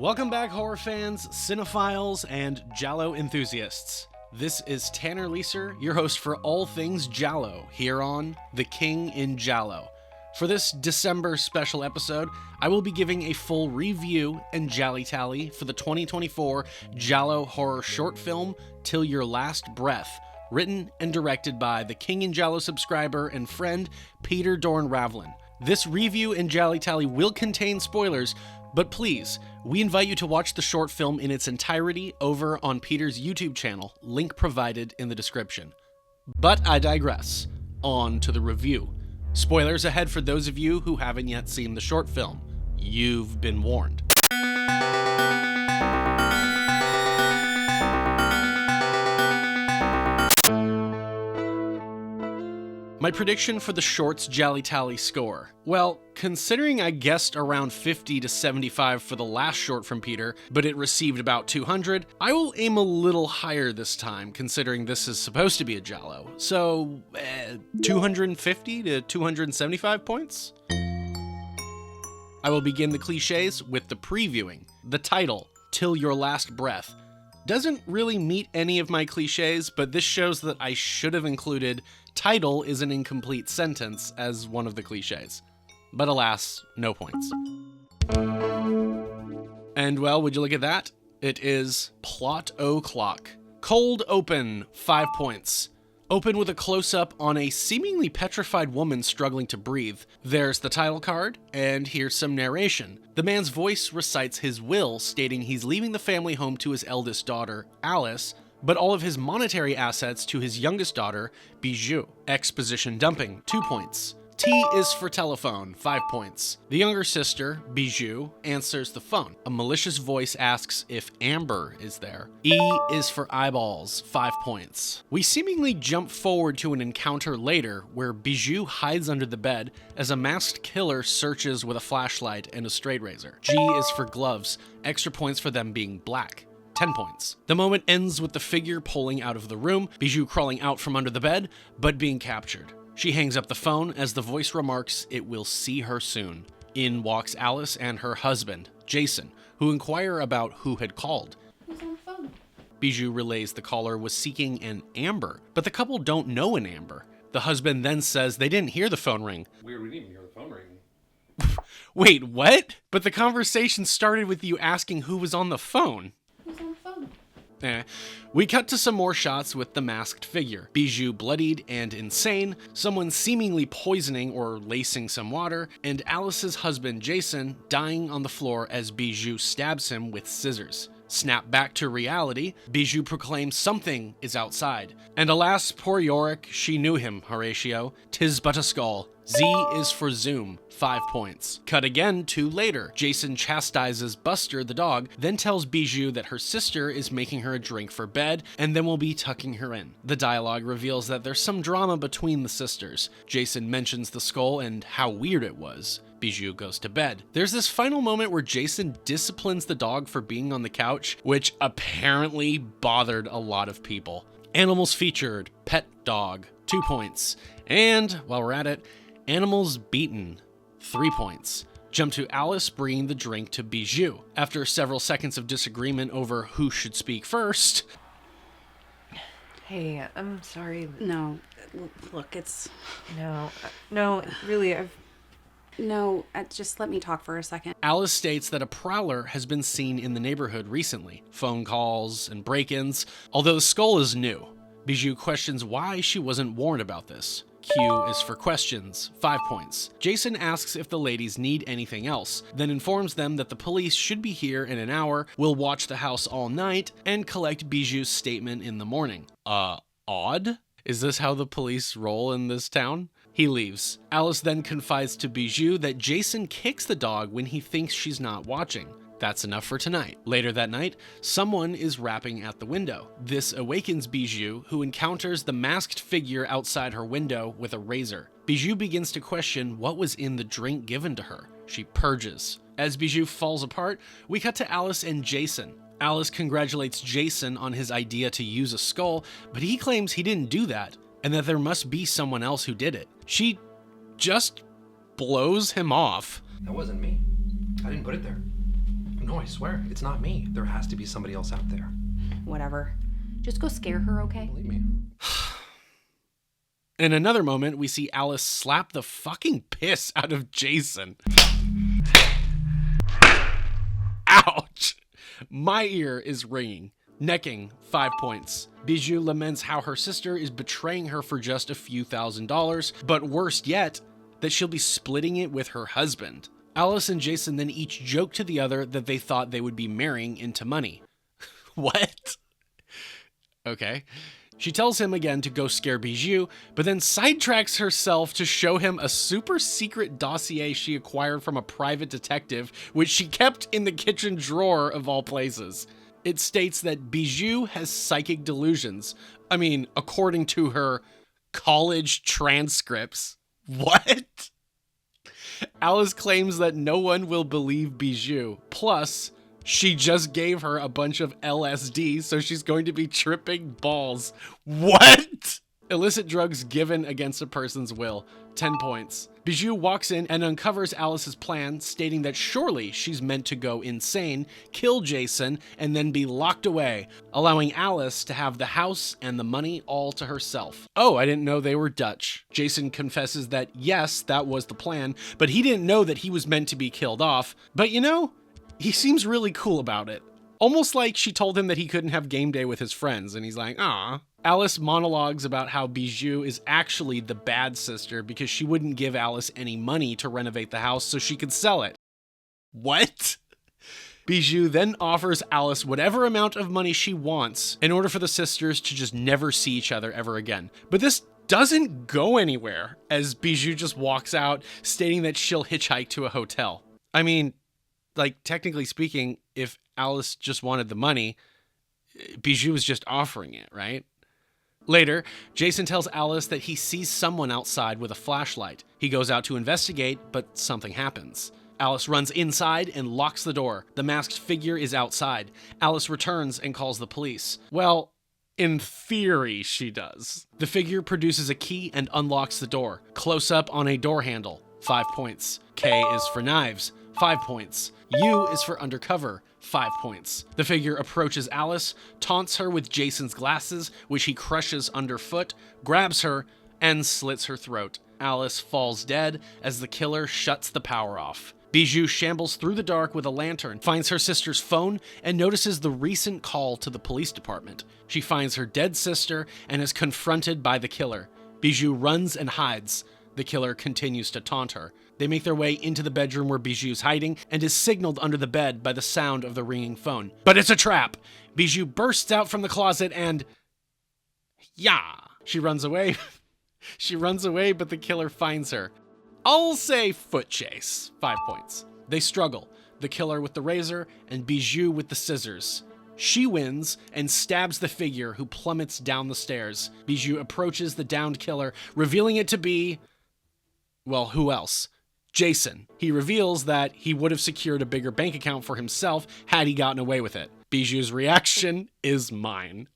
Welcome back, horror fans, cinephiles, and giallo enthusiasts. This is Tanner Leeser, your host for all things giallo, here on The King in Giallo. For this December special episode, I will be giving a full review and GialliTally for the 2024 giallo horror short film, Til Your Last Breath, written and directed by the King in Giallo subscriber and friend, Peter Dorn-Ravlin. This review and GialliTally will contain spoilers, but please, we invite you to watch the short film in its entirety over on Peter's YouTube channel, link provided in the description. But I digress. On to the review. Spoilers ahead for those of you who haven't yet seen the short film. You've been warned. My prediction for the short's GialliTally score. Well, considering I guessed around 50 to 75 for the last short from Peter, but it received about 200, I will aim a little higher this time, considering this is supposed to be a giallo. So, 250 to 275 points? I will begin the cliches with the previewing. The title, Til Your Last Breath, doesn't really meet any of my cliches, but this shows that I should have included title is an incomplete sentence as one of the cliches. But alas, no points. And well, would you look at that? It is plot o'clock. Cold open, 5 points. Open with a close-up on a seemingly petrified woman struggling to breathe. There's the title card, and here's some narration. The man's voice recites his will, stating he's leaving the family home to his eldest daughter, Alice, but all of his monetary assets to his youngest daughter, Bijou. Exposition dumping, 2 points. T is for telephone, 5 points. The younger sister, Bijou, answers the phone. A malicious voice asks if Amber is there. E is for eyeballs, 5 points. We seemingly jump forward to an encounter later where Bijou hides under the bed as a masked killer searches with a flashlight and a straight razor. G is for gloves, extra points for them being black. 10 points. The moment ends with the figure pulling out of the room, Bijou crawling out from under the bed, but being captured. She hangs up the phone as the voice remarks it will see her soon. In walks Alice and her husband, Jason, who inquire about who had called. Who's on the phone? Bijou relays the caller was seeking an Amber, but the couple don't know an Amber. The husband then says they didn't hear the phone ring. Weird, we didn't even hear the phone ring. Wait, what? But the conversation started with you asking who was on the phone. Who's on the phone? We cut to some more shots with the masked figure. Bijou bloodied and insane, someone seemingly poisoning or lacing some water, and Alice's husband Jason dying on the floor as Bijou stabs him with scissors. Snap back to reality, Bijou proclaims something is outside. And alas, poor Yorick, she knew him, Horatio. 'Tis but a skull. Z is for zoom, 5 points. Cut again to later. Jason chastises Buster the dog, then tells Bijou that her sister is making her a drink for bed, and then will be tucking her in. The dialogue reveals that there's some drama between the sisters. Jason mentions the skull and how weird it was. Bijou goes to bed. There's this final moment where Jason disciplines the dog for being on the couch, which apparently bothered a lot of people. Animals featured, pet dog, 2 points. And, while we're at it, animals beaten, 3 points. Jump to Alice bringing the drink to Bijou. After several seconds of disagreement over who should speak first. Hey, I'm sorry. No, look, it's... No, really, No, just let me talk for a second. Alice states that a prowler has been seen in the neighborhood recently. Phone calls and break-ins, although the skull is new. Bijou questions why she wasn't warned about this. Q is for questions, 5 points. Jason asks if the ladies need anything else, then informs them that the police should be here in an hour, will watch the house all night, and collect Bijou's statement in the morning. Odd? Is this how the police roll in this town? He leaves. Alice then confides to Bijou that Jason kicks the dog when he thinks she's not watching. That's enough for tonight. Later that night, someone is rapping at the window. This awakens Bijou, who encounters the masked figure outside her window with a razor. Bijou begins to question what was in the drink given to her. She purges. As Bijou falls apart, we cut to Alice and Jason. Alice congratulates Jason on his idea to use a skull, but he claims he didn't do that, and that there must be someone else who did it. She just blows him off. That wasn't me. I didn't put it there. No, I swear, it's not me. There has to be somebody else out there. Whatever. Just go scare her, okay? Believe me. In another moment, we see Alice slap the fucking piss out of Jason. Ouch! My ear is ringing. Necking, 5 points. Bijou laments how her sister is betraying her for just a few $1,000s, but worst yet, that she'll be splitting it with her husband. Alice and Jason then each joke to the other that they thought they would be marrying into money. What? Okay. She tells him again to go scare Bijou, but then sidetracks herself to show him a super secret dossier she acquired from a private detective, which she kept in the kitchen drawer of all places. It states that Bijou has psychic delusions. I mean, according to her college transcripts. What? Alice claims that no one will believe Bijou. Plus, she just gave her a bunch of LSD, so she's going to be tripping balls. What? Illicit drugs given against a person's will. 10 points. Bijou walks in and uncovers Alice's plan, stating that surely she's meant to go insane, kill Jason, and then be locked away, allowing Alice to have the house and the money all to herself. Oh, I didn't know they were Dutch. Jason confesses that yes, that was the plan, but he didn't know that he was meant to be killed off. But you know, he seems really cool about it. Almost like she told him that he couldn't have game day with his friends, and he's like, "Aw." Alice monologues about how Bijou is actually the bad sister because she wouldn't give Alice any money to renovate the house so she could sell it. What? Bijou then offers Alice whatever amount of money she wants in order for the sisters to just never see each other ever again. But this doesn't go anywhere, as Bijou just walks out, stating that she'll hitchhike to a hotel. I mean, like, technically speaking, if Alice just wanted the money, Bijou was just offering it, right? Later, Jason tells Alice that he sees someone outside with a flashlight. He goes out to investigate, but something happens. Alice runs inside and locks the door. The masked figure is outside. Alice returns and calls the police. Well, in theory, she does. The figure produces a key and unlocks the door. Close up on a door handle. 5 points. K is for knives. 5 points. U is for undercover. 5 points. The figure approaches Alice, taunts her with Jason's glasses, which he crushes underfoot, grabs her, and slits her throat. Alice falls dead as the killer shuts the power off. Bijou shambles through the dark with a lantern, finds her sister's phone, and notices the recent call to the police department. She finds her dead sister and is confronted by the killer. Bijou runs and hides. The killer continues to taunt her. They make their way into the bedroom where Bijou's hiding and is signaled under the bed by the sound of the ringing phone. But it's a trap! Bijou bursts out from the closet and... yeah! She runs away. She runs away, but the killer finds her. I'll say foot chase. 5 points. They struggle. The killer with the razor and Bijou with the scissors. She wins and stabs the figure, who plummets down the stairs. Bijou approaches the downed killer, revealing it to be... well, who else? Jason. He reveals that he would have secured a bigger bank account for himself had he gotten away with it. Bijou's reaction is mine.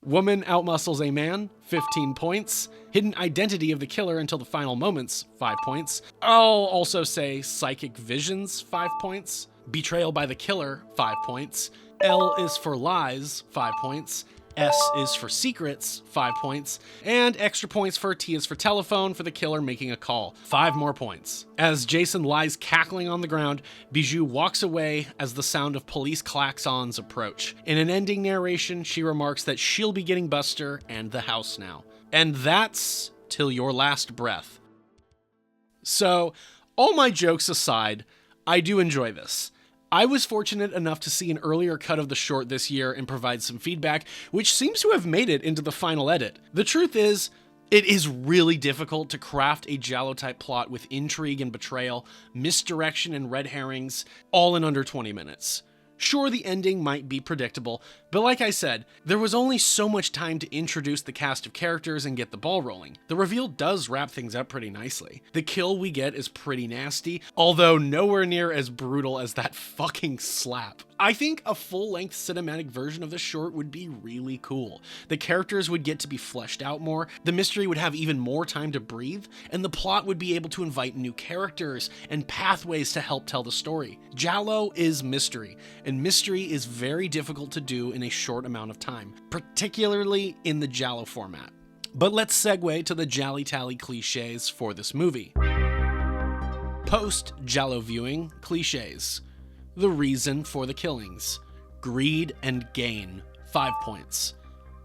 Woman outmuscles a man, 15 points. Hidden identity of the killer until the final moments, 5 points. I'll also say psychic visions, 5 points. Betrayal by the killer, 5 points. L is for lies, 5 points. S is for secrets, 5 points, and extra points for T is for telephone for the killer making a call, 5 more points. As Jason lies cackling on the ground, Bijou walks away as the sound of police klaxons approach. In an ending narration, she remarks that she'll be getting Buster and the house now. And that's Till Your Last Breath. So, all my jokes aside, I do enjoy this. I was fortunate enough to see an earlier cut of the short this year and provide some feedback, which seems to have made it into the final edit. The truth is, it is really difficult to craft a giallo-type plot with intrigue and betrayal, misdirection and red herrings, all in under 20 minutes. Sure, the ending might be predictable, but like I said, there was only so much time to introduce the cast of characters and get the ball rolling. The reveal does wrap things up pretty nicely. The kill we get is pretty nasty, although nowhere near as brutal as that fucking slap. I think a full-length cinematic version of the short would be really cool. The characters would get to be fleshed out more, the mystery would have even more time to breathe, and the plot would be able to invite new characters and pathways to help tell the story. Giallo is mystery, and mystery is very difficult to do in a short amount of time, particularly in the giallo format. But let's segue to the GialliTally cliches for this movie. Post-giallo viewing cliches. The reason for the killings. Greed and gain, 5 points.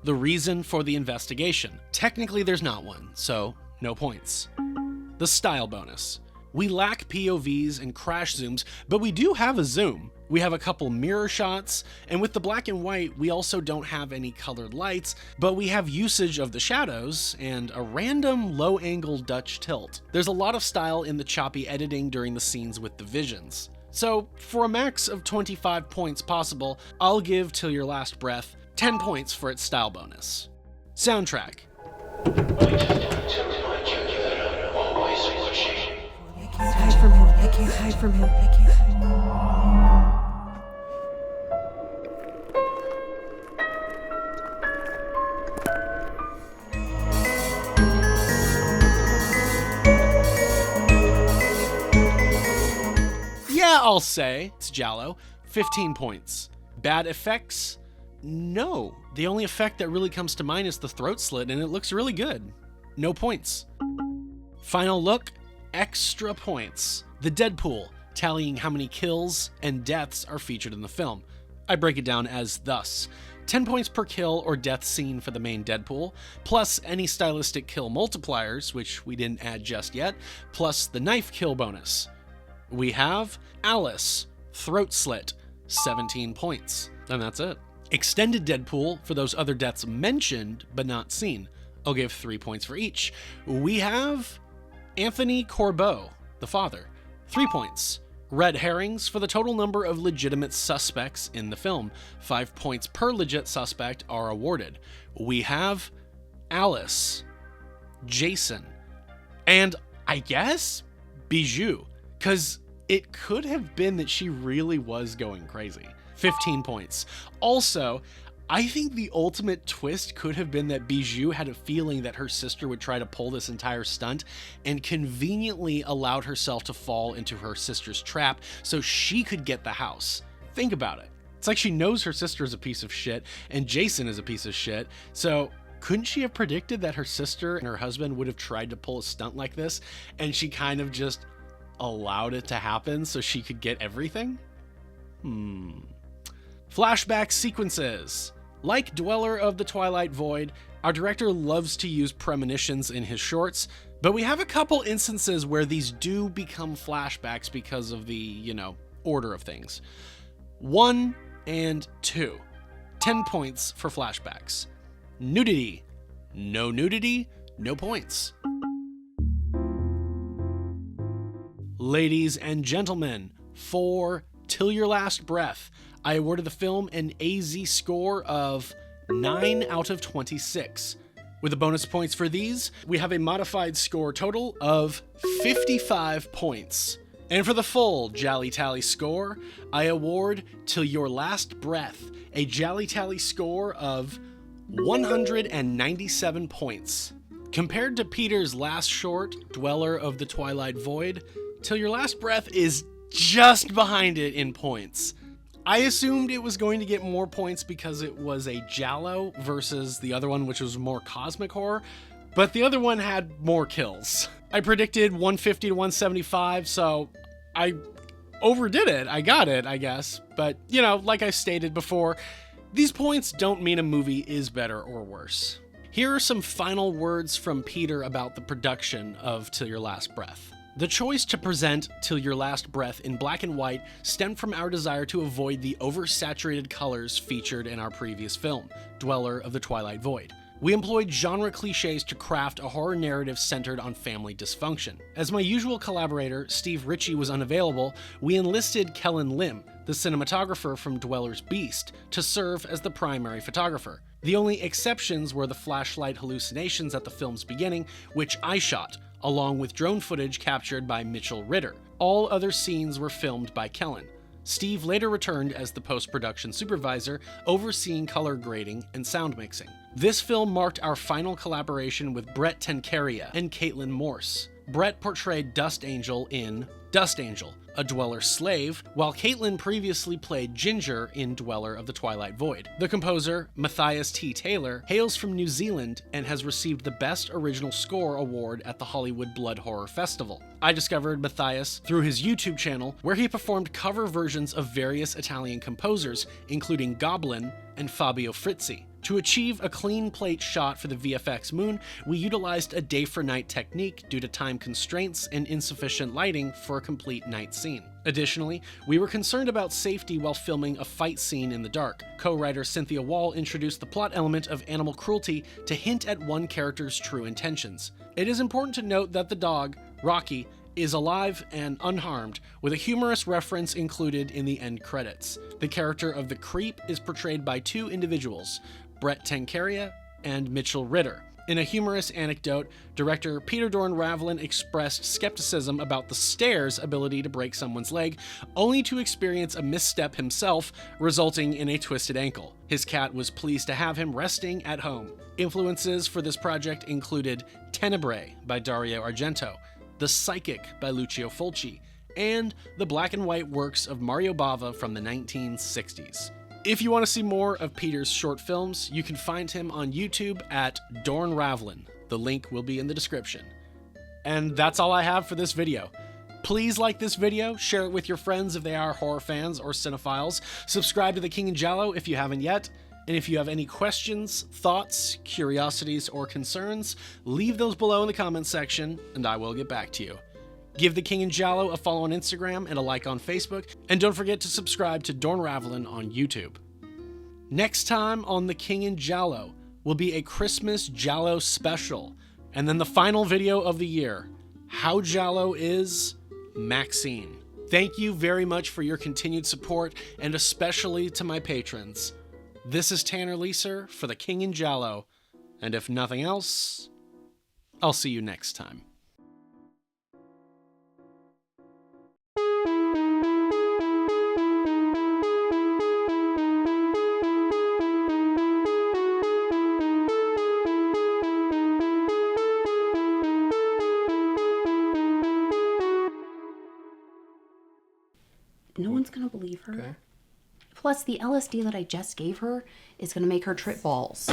The reason for the investigation. Technically there's not one, so no points. The style bonus. We lack POVs and crash zooms, but we do have a zoom. We have a couple mirror shots, and with the black and white, we also don't have any colored lights, but we have usage of the shadows and a random low-angle Dutch tilt. There's a lot of style in the choppy editing during the scenes with the visions. So, for a max of 25 points possible, I'll give Til Your Last Breath 10 points for its style bonus. Soundtrack. I can't hide from him. I can't hide from him. I can't hide. Yeah, I'll say it's giallo. 15 points. Bad effects? No. The only effect that really comes to mind is the throat slit, and it looks really good. No points. Final look? Extra points. The Deadpool, tallying how many kills and deaths are featured in the film. I break it down as thus. 10 points per kill or death scene for the main Deadpool, plus any stylistic kill multipliers, which we didn't add just yet, plus the knife kill bonus. We have Alice, throat slit, 17 points, and that's it. Extended Deadpool for those other deaths mentioned but not seen. I'll give 3 points for each. We have Anthony Corbeau, the father, 3 points. Red herrings for the total number of legitimate suspects in the film. 5 points per legit suspect are awarded. We have Alice, Jason, and I guess Bijou, because it could have been that she really was going crazy. 15 points. Also, I think the ultimate twist could have been that Bijou had a feeling that her sister would try to pull this entire stunt and conveniently allowed herself to fall into her sister's trap so she could get the house. Think about it. It's like she knows her sister is a piece of shit and Jason is a piece of shit, so couldn't she have predicted that her sister and her husband would have tried to pull a stunt like this and she kind of just allowed it to happen so she could get everything? Flashback sequences. Like Dweller of the Twilight Void, our director loves to use premonitions in his shorts, but we have a couple instances where these do become flashbacks because of the, order of things. 1 and 2. 10 points for flashbacks. Nudity. No nudity, no points. Ladies and gentlemen, for Til Your Last Breath, I awarded the film an AZ score of 9 out of 26. With the bonus points for these, we have a modified score total of 55 points. And for the full GialliTally score, I award Til Your Last Breath a GialliTally score of 197 points. Compared to Peter's last short, Dweller of the Twilight Void, Til Your Last Breath is just behind it in points. I assumed it was going to get more points because it was a giallo versus the other one, which was more cosmic horror, but the other one had more kills. I predicted 150 to 175, so I overdid it. I got it, I guess. But, like I stated before, these points don't mean a movie is better or worse. Here are some final words from Peter about the production of Til Your Last Breath. The choice to present Til Your Last Breath in black and white stemmed from our desire to avoid the oversaturated colors featured in our previous film, Dweller of the Twilight Void. We employed genre cliches to craft a horror narrative centered on family dysfunction. As my usual collaborator, Steve Ritchie, was unavailable, we enlisted Kellen Lim, the cinematographer from Dweller's Beast, to serve as the primary photographer. The only exceptions were the flashlight hallucinations at the film's beginning, which I shot, along with drone footage captured by Mitchell Ritter. All other scenes were filmed by Kellen. Steve later returned as the post-production supervisor, overseeing color grading and sound mixing. This film marked our final collaboration with Brett Tencaria and Caitlin Morse. Brett portrayed Dust Angel in Dust Angel, a Dweller slave, while Caitlin previously played Ginger in Dweller of the Twilight Void. The composer, Matthias T. Taylor, hails from New Zealand and has received the Best Original Score award at the Hollywood Blood Horror Festival. I discovered Matthias through his YouTube channel, where he performed cover versions of various Italian composers, including Goblin and Fabio Frizzi. To achieve a clean plate shot for the VFX Moon, we utilized a day-for-night technique due to time constraints and insufficient lighting for a complete night scene. Additionally, we were concerned about safety while filming a fight scene in the dark. Co-writer Cynthia Wall introduced the plot element of animal cruelty to hint at one character's true intentions. It is important to note that the dog, Rocky, is alive and unharmed, with a humorous reference included in the end credits. The character of the Creep is portrayed by two individuals, Brett Tencaria and Mitchell Ritter. In a humorous anecdote, director Peter Dorn-Ravlin expressed skepticism about the Stare's ability to break someone's leg, only to experience a misstep himself, resulting in a twisted ankle. His cat was pleased to have him resting at home. Influences for this project included Tenebrae by Dario Argento, The Psychic by Lucio Fulci, and the black and white works of Mario Bava from the 1960s. If you want to see more of Peter's short films, you can find him on YouTube at Dorn-Ravlin. The link will be in the description. And that's all I have for this video. Please like this video, share it with your friends if they are horror fans or cinephiles, subscribe to The King and Giallo if you haven't yet, and if you have any questions, thoughts, curiosities, or concerns, leave those below in the comments section, and I will get back to you. Give The King and Giallo a follow on Instagram and a like on Facebook, and don't forget to subscribe to Dorn-Ravlin on YouTube. Next time on The King and Giallo will be a Christmas Giallo special, and then the final video of the year, How Giallo is Maxine. Thank you very much for your continued support, and especially to my patrons. This is Tanner Leeser for The King and Giallo, and if nothing else, I'll see you next time. No one's gonna believe her. Okay. Plus, the LSD that I just gave her is gonna make her trip balls.